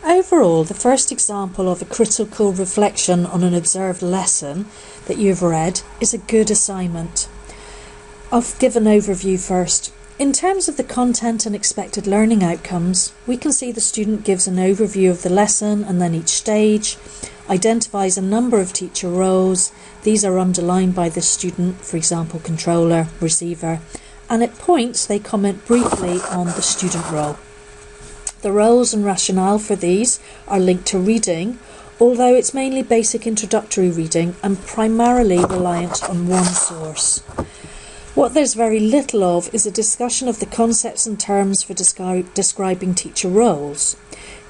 Overall, the first example of a critical reflection on an observed lesson that you've read is a good assignment. I'll give an overview first. In terms of the content and expected learning outcomes, we can see the student gives an overview of the lesson and then each stage, identifies a number of teacher roles. These are underlined by the student, for example, controller, receiver, and at points they comment briefly on the student role. The roles and rationale for these are linked to reading, although it's mainly basic introductory reading and primarily reliant on one source. What there's very little of is a discussion of the concepts and terms for describing teacher roles.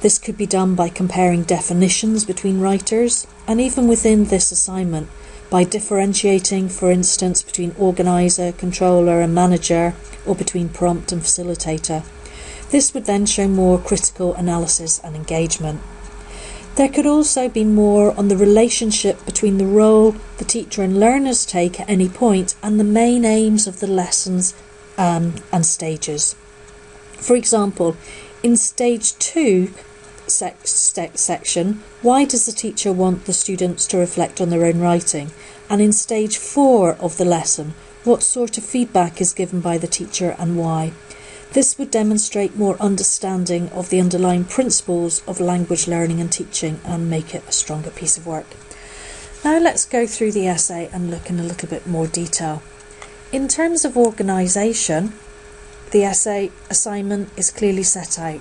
This could be done by comparing definitions between writers, and even within this assignment, by differentiating, for instance, between organiser, controller and manager, or between prompt and facilitator. This would then show more critical analysis and engagement. There could also be more on the relationship between the role the teacher and learners take at any point and the main aims of the lessons and stages. For example, in stage 2 section, why does the teacher want the students to reflect on their own writing? And in stage 4 of the lesson, what sort of feedback is given by the teacher and why? This would demonstrate more understanding of the underlying principles of language learning and teaching and make it a stronger piece of work. Now let's go through the essay and look in a little bit more detail. In terms of organisation, the essay assignment is clearly set out.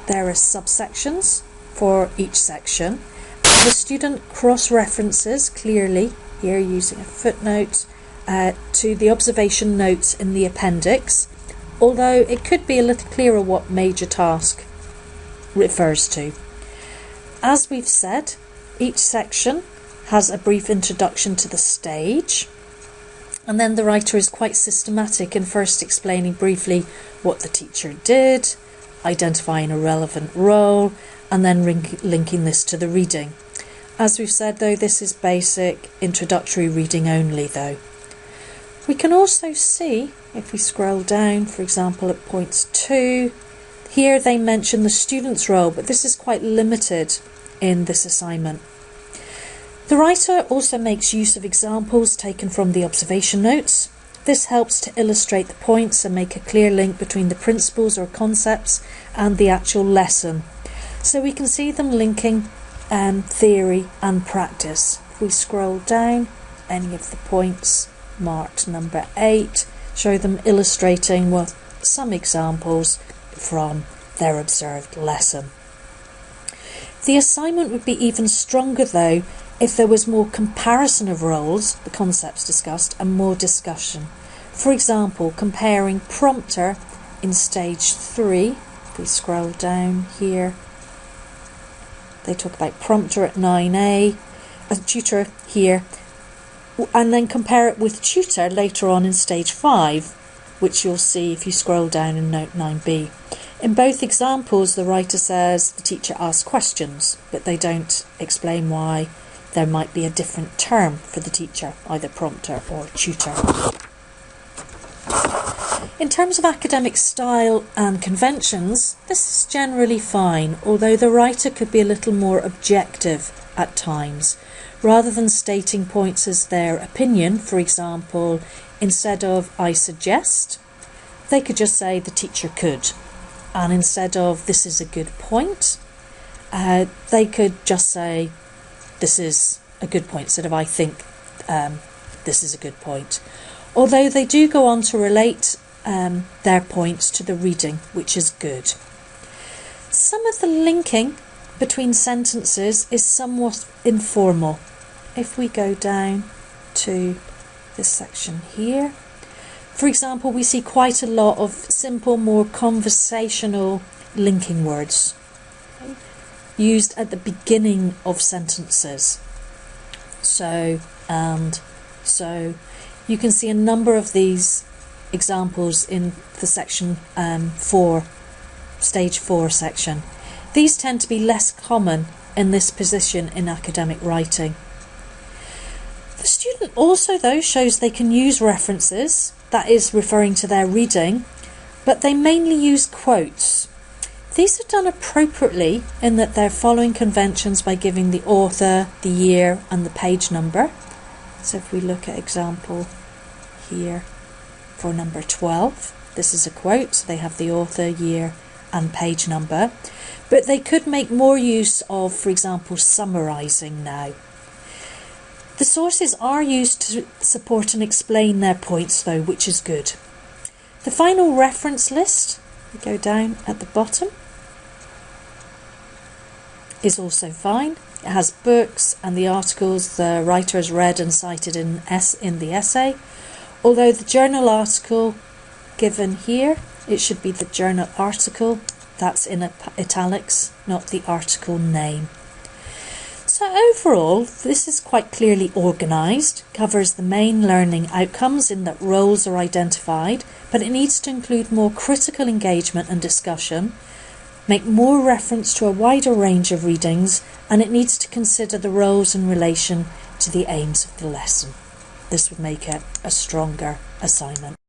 There are subsections for each section. The student cross-references clearly, here using a footnote, to the observation notes in the appendix, although it could be a little clearer what major task refers to. As we've said, each section has a brief introduction to the stage, and then the writer is quite systematic in first explaining briefly what the teacher did, identifying a relevant role, and then linking this to the reading. As we've said though, this is basic introductory reading only though. We can also see, if we scroll down, for example, at points 2, here they mention the student's role, but this is quite limited in this assignment. The writer also makes use of examples taken from the observation notes. This helps to illustrate the points and make a clear link between the principles or concepts and the actual lesson. So we can see them linking theory and practice. If we scroll down, any of the points marked number 8 show them illustrating some examples from their observed lesson. The assignment would be even stronger though if there was more comparison of roles, the concepts discussed, and more discussion. For example, comparing prompter in stage 3, if we scroll down here, they talk about prompter at 9a, a tutor here, and then compare it with tutor later on in stage 5, which you'll see if you scroll down in note 9b. In both examples, the writer says the teacher asks questions, but they don't explain why there might be a different term for the teacher, either prompter or tutor. In terms of academic style and conventions, this is generally fine, although the writer could be a little more objective at times. Rather than stating points as their opinion, for example, instead of I suggest, they could just say the teacher could. And instead of this is a good point, they could just say this is a good point instead of I think this is a good point. Although they do go on to relate their points to the reading, which is good. Some of the linking between sentences is somewhat informal. If we go down to this section here, for example, we see quite a lot of simple, more conversational linking words used at the beginning of sentences. So and so. You can see a number of these examples in the section 4, stage 4 section. These tend to be less common in this position in academic writing. The student also, though, shows they can use references, that is referring to their reading, but they mainly use quotes. These are done appropriately in that they're following conventions by giving the author, the year and the page number. So if we look at example here for number 12, this is a quote, so they have the author, year and page number. But they could make more use of, for example, summarising now. The sources are used to support and explain their points though, which is good. The final reference list, we go down at the bottom, is also fine. It has books and the articles the writer has read and cited in the essay. Although the journal article given here, it should be the journal article. That's in italics, not the article name. So overall, this is quite clearly organised, covers the main learning outcomes in that roles are identified, but it needs to include more critical engagement and discussion, make more reference to a wider range of readings, and it needs to consider the roles in relation to the aims of the lesson. This would make it a stronger assignment.